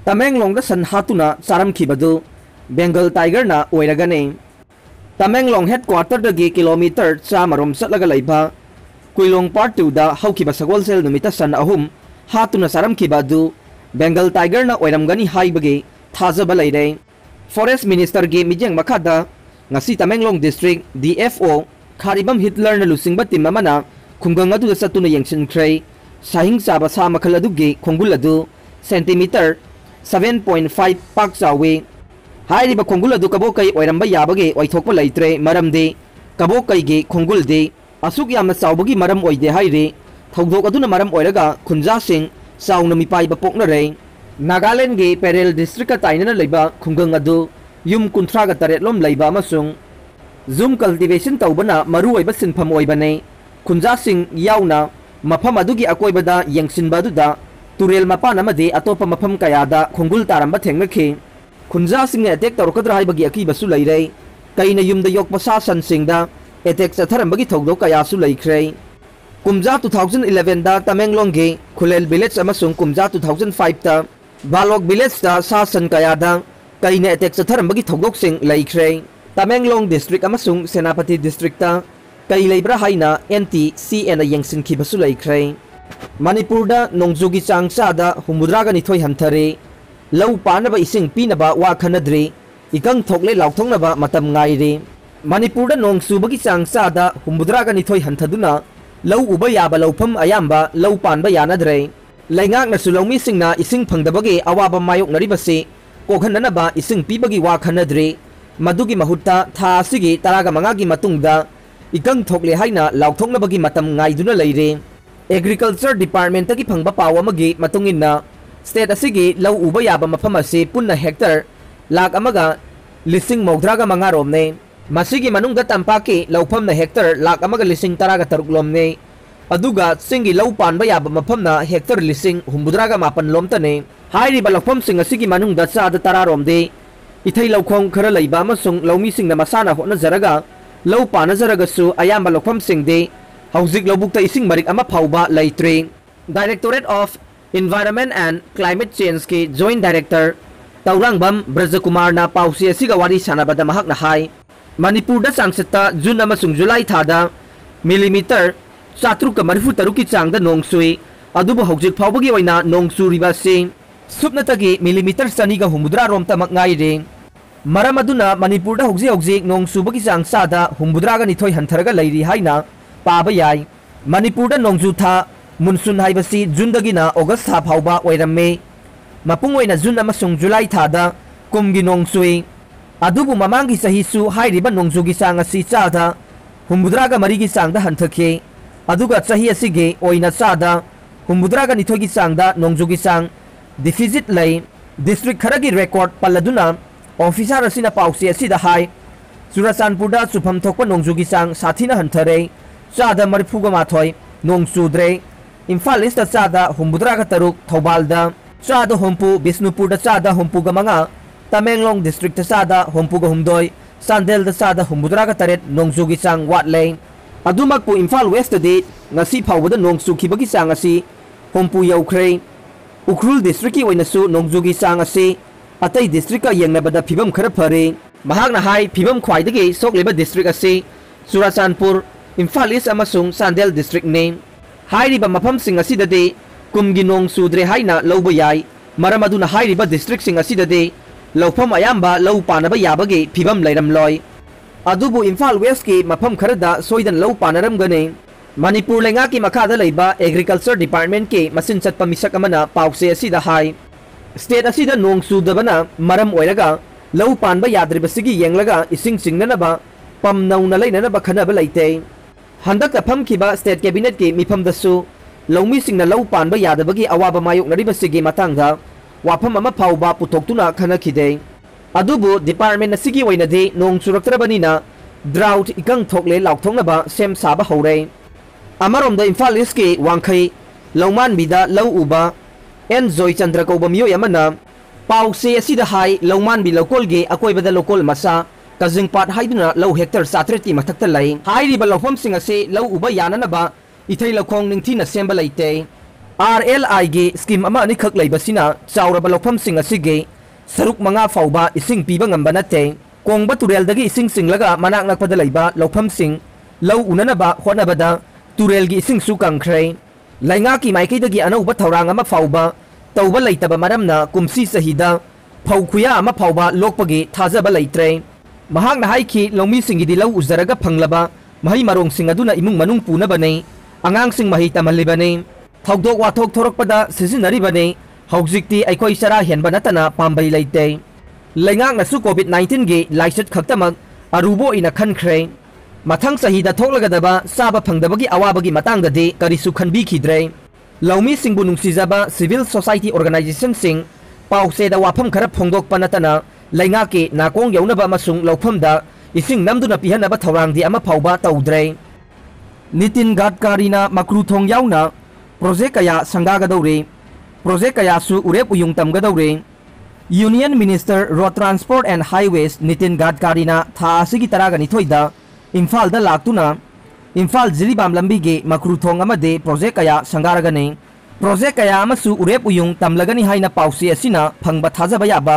तमेंगलोंग सन हातुना चारमखिबदु Bengal tiger ना ओइरगने Tamenglong headquarter दगी kilometre 100 चलगा लैबा कुइलोंग part 2 दा हौखिबा सगोलसेल नुमिता सन अहुम हातुना चारमखिबदु Bengal tiger ना ओइरमगनी हाइबगे थाजबा लैरे forest minister gay मिजेंग मखादा ngasi Tamenglong district DFO Kharibam Hitler na lusingba tim amana khungang adu da satuna yengsin khrei sahing chaba sa makhal adu ge khongul adu centimeter 7.5 pak chawe hairi ba khongul adu kabo kai oiramba yabage oithokpa leitre maramde kabo kai ge khongul de asuk yamna chawbagi maram oide haire thogdok aduna maram oiraga khunja sing chauna mipai ba pokna re Nagaland ge Perel district ka tainana leiba khungang adu Yum kuntraga taret lom laiba amasung zoom cultivation tawbana maru oiba sinpham oibane khunja sing yauna mafam adugi akoibada yengsinba duda turel mapan amade atopa mafam kayada khongul taramba thengmekhi khunja sing attack tawrokadra haibagi aki basu leire kaina yumda yokpa sa san singda attack chatharambagi thogdo kaya su leikhre kumja 2011 da Tamenglong ge Khulel village amasung kumja 2005 ta Balok village da sa san kayada kaina attack chatharambagi thogdok sing leikhre Tamenglong district amasung Senapati district ta kai leibra haina NTCN a yengsin khibasu leikhre Manipur da nongjugi changsa da humudra ga nithoi hanthare lau panaba ising pinaba wa khanadre ikang thokle laukthongnaba matam ngaire Manipur da nongsubagi changsa da humudra ga nithoi hanthaduna lau uba yaba laupham ayamba lau panba yanadre laingak na sulawmi singna ising phangdabage awaba mayok naribase kokhananaba ising pibagi wa khanadre madugi mahutta tha asigi taraga mangagi matungda ikang thokle haina laukthongnabagi matam ngaiduna leire Agriculture Department ki phangba pawa magi matungina state asigi lau uba yaba mafam ase punna hectare lak amaga lising mogdraga mangaromne masigi manungda tampaki laupham na hectare lak amaga lising taraga taruklomne aduga singi lau panba yaba mafam na hectare lising humbudraga mapan lomtane hairi balakpam sing asigi manung da cha da tararomde ithai laukhong khara leiba amasung laumi sing na masana hona jaraga lau pana jaraga su ayamba lokpam sing de hauzik lobukta ising marik ama phauba leitre Directorate of Environment and Climate Change ke Joint Director Taurangbam Brajakumar na pausi asiga wari sanabada mahak na hai Manipur da changsetta June amasung July thada millimeter 433 ki changda nongsui adubu hauzik phawbagi oina nongsuriba sing Supnatagi millimeter saniga humudra rom tamak ngaire Maramaduna Manipur da hogji nong subagi changsa da humudra ga nithoi hantharaga leiri haina paba yai Manipur da nongju tha monsoon haibasi June dagina August tha phauba oiramme mapung oina June amasung July tha da kumgi nongsui adubu mamangi sahi su hairiba nongjugi changasi cha da humudra ga marigi changda hanthakhe aduga chahi asige oina cha da humudra ga nithoi gi changda nongjugi chang deficit lay district kharagi record paladuna officer asina pausi asida hai Churachandpur da chufam thokpa nongjugi chang sathina hanthare chada marfuga mathoi nongchudre Imphal East da chada humbudra ga taruk Thobal da chada hompu Bisnupur da chada hompu ga manga Tamenglong district da chada hompu ga humdoi Sandel da chada humbudra ga taret nongjugi chang watlay adumakpu Imphal West da ngasi phawbada nongchu khibagi chang asi hompu yaukhre Ukhrul district ki oinasu nongjugi chang ase atai district ka yengnabada phibam khara phare mahakna hai phibam khwaidagi sokleba district ase Churachandpur Imphal East amasung Sandel district name hairiba mafam sing asidade kumgi nong sudre haina loba yai maramaduna hairiba district sing asidade lawpham ayamba law panaba yabage phibam leiram loi adubu Imphal West ki mafam kharada soidan law panaram gane Manipur lenga ki makhada leiba Agriculture Department ke masin chatpa misak amana pause asida hai state asida nong sudabana maram oiraga lau panba yadribasigi yenglaga ising singnanaba pam nauna leinanaba khanaba leite handak pham kiba state cabinet ke mifam dasu laumi singna lau panba yadabagi awaba mayok naribasigi matangda wafam ama phauba putoktuna khanakhide adubu department asigi oinade nong suraktrabanina drought ikang thokle laukthongnaba sem saba hore Amarom da Imphal East ke wangkhai lauman bida lau uba en Joy Chandra kauba miyo yamana pause asida hai lauman bi lokol ge akoi bada lokol masa kazingpat haiduna lau hectare 7 mathakta lai hairi ba lawfam sing ase lau uba yanana ba ithai lakhong ningthina semba leite RLI गी scheme अमा अनिखक लैबसिना चाउरबा लौफमसिंग असिगे सरुक मंगा फाउबा इसिंग पीबा ngamba nate कोंगबा तुरेलदगी इसिंग सिंगलगा मनाक नकपदा लैबा लौफमसिंग लौ उननबा होनबदा तुरेलगी इसिंग सु कंख्रे लैंगा की माइकैदगी अनौबा थौरांग अमा फाउबा तौबा लैतबा मरमना कुमसी सहिदा फौ खुया अमा फाउबा लोकपगी थाजबा लैत्रे महाकना हाइखी लौमीसिंगीदी लौ उजरगा फंगलबा मही मरोंगसिंग अदुना इमुंग मनुंग पुनबने अंगांगसिंग मही तमहलिबने थौदोक वाथोक थोरकपदा सिजिनरिबने हौजिक्ति अखोई चरा हेनबा नतना पाम्बै लैते लैंगांगनासु कोविड-19 गी लाइसट खक्तमक अरुबो इना खनख्रे मथंग सहिदा थोकलगदबा साबा फंगदबगी अवाबगी मतंगदे करिसु खनबिखिद्रे लौमी सिंगबु नुंगसिजबा सिविल सोसाइटी ऑर्गेनाइजेशन सिंग पाउसेदा वाफम खरा फोंगदोकपा नतना लैंगाके नाकोंग यौनबा अमसुंग लौफमदा इसिंग नमदुना पिहनबा थौरांगदी अमा फाउबा तौद्रे नितिन गडकरीना मक्रुथोंग याउना प्रोजेक्ट कया संगागदौरे प्रोजेक्ट कयासु उरेप उयुंग तमगदौरे union minister road transport and highways Nitin गडकरीना था असिगी तरागनिथोइदा इम्फालदा लाक्तुना इम्फाल जिरीबाम लंबीगे मक्रुथोंग अमदे प्रोजेक्ट कया संगारगने प्रोजेक्ट कया अमसु उरेप उयुंग तमलगनी हाइना पाउसी असिना फंगबा थाजबा याबा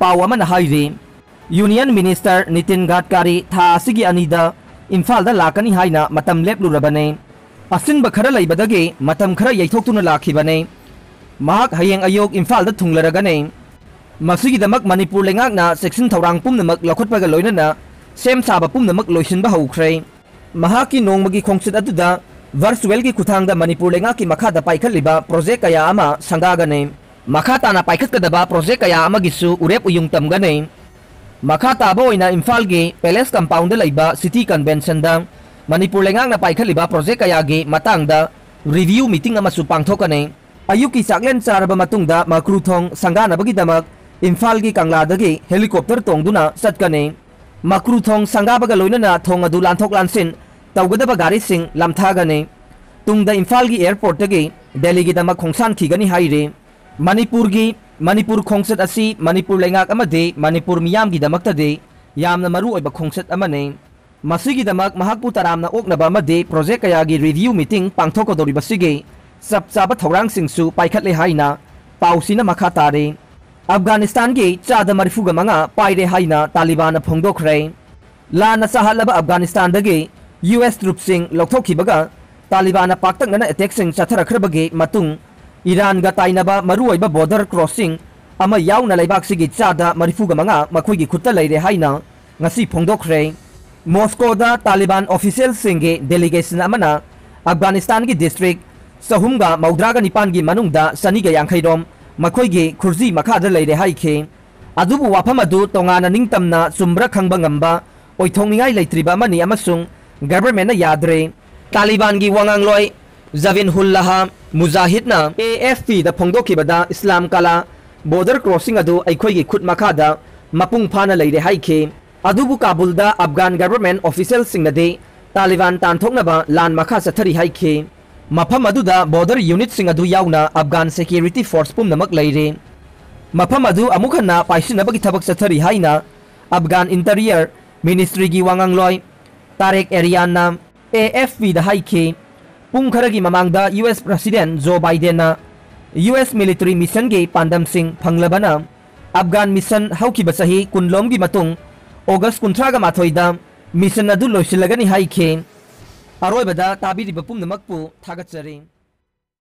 पाउ अमना हाइरे यूनियन मिनिस्टर नितिन गडकरी था असिगी अनिदा इम्फालदा लाकनी हाइना मतम लेपलुरबने असिनबा खरा लैबदगे मतम खरा यैथोक्तुना लाखिबने महाक हयेंग अयोग इम्फालदा थुंगलरगने मसिगिदमक मणिपुर लेंगाकना सेक्शन थौरांग पुमनमक लखोटपगा लोइनना सेम साबा पुमनमक लोइसिनबा हौख्रे महाकी नोंगमगी खोंगसित अदुदा वर्चुअलगी खुथांगदा मणिपुर लेंगाकी मखादा पाइखलिबा प्रोजेक्ट कया अमा संगागने मखाताना पाइखतकदबा प्रोजेक्ट कया अमगिसु उरेप उयुंग तमगने मखाताबा ओइना इम्फालगी पैलेस कंपाउंड लैबा सिटी कन्वेंशनदा मणिपुर लेंगाकना पाइखलिबा प्रोजेक्ट कयागी मतंगदा रिव्यू मीटिंग अमसु पांगथोकने अयुकी चाकलेन चारबा मतुंगदा मक्रुथोंग संगानबगिदमक इम्फाल की कंगलादगी हेलीकॉप्टर तोंगदुना चटकने मक्रुथोंग संगाबगा लोइनना थोंग अदु लांथोक लांसिन तौगदबा गाड़ी सिंग लमथागने तुंगदा इम्फाल की एयरपोर्ट तगी दिल्ली की दमक खोंगसान खिगनी हाइरे मणिपुर खोंगसत असी मणिपुर लेंगाक अमदे मणिपुर मियाम की दमक्तदे यामना मरु ओइबा खोंगसत अमने मसिगी दमक महाकपु तरामना ओकनबा अमदे प्रोजेक्ट कयागी रिव्यू मीटिंग पांगथोकदोरिबसिगे सब चाबा थौरांग सिंगसु पाइखतले हाइना पाउसीना मखा तारे अफगानिस्तान की चादा मरिफुगा मंगा पाइरे हाइना तालिबान फोंदोखरे लाना सहालब अफगानिस्तान दगे यूएस ट्रूप सिंग लौथोखिबगा तालिबान पाक्तंगना अटैक सिंग चथरखरबगे मतुंग ईरान गा ताइनबा मरुओइबा बॉर्डर क्रॉसिंग अमा याउना लैबाकसिगी चादा मरिफुगा मंगा मखोइगी खुत्ता लैरे हाइना ngasi फोंदोखरे मॉस्कोदा तालिबान ऑफिशियल सिंगे डेलीगेशन अमना अफगानिस्तान की डिस्ट्रिक्ट सहूमगा मौद्रागा निपान की मनुंगदा सनीगा यांखैरोम मखोइगे खुर्जी मखादा लैरे हाइखे अदुबु वाफम अदु तोंगाना निंगतमना चुम्ब्रा खंगबा ngamba ओइथोंनिङाइ लैत्रिबा मनि अमसुंग गवर्नमेंट याद्रे तालिबान की वांगांगलोय जविनहुल्लाह मुजाहिदना AFP दा फोंदोखिबदा इस्लाम कला बॉर्डर क्रॉसिंग अदु अखोइगे खुद मखादा मपुंग फाना लैरे हाइखे अदुबु काबुलदा अफगान गवर्नमेंट ऑफिशियल सिंगदे तालिबान तानथोकनबा लान मखा चथरी हाइखे मफम अदुदा बॉर्डर यूनिट सिंग अदु याउना अफगान सिक्योरिटी फोर्स पुमनमक लैरे मफम अदु अमुखना पाइसिनबगी थबक चथरी हाइना अफगान इंटीरियर मिनिस्ट्री की वांगांगलोय तारेक एरियाना AFP दा हाइखे पुंग खरगी ममांगदा US president Joe Biden US military mission के पांडम सिंह फंगलबना अफगान मिशन हौकिबा सही कुनलोम की मतुंग अगस्त 18 मिशन अदु लोइसिलगनी हाइखे अरोइबदा ताबिरिबा पुमनमकपु थागतचरी।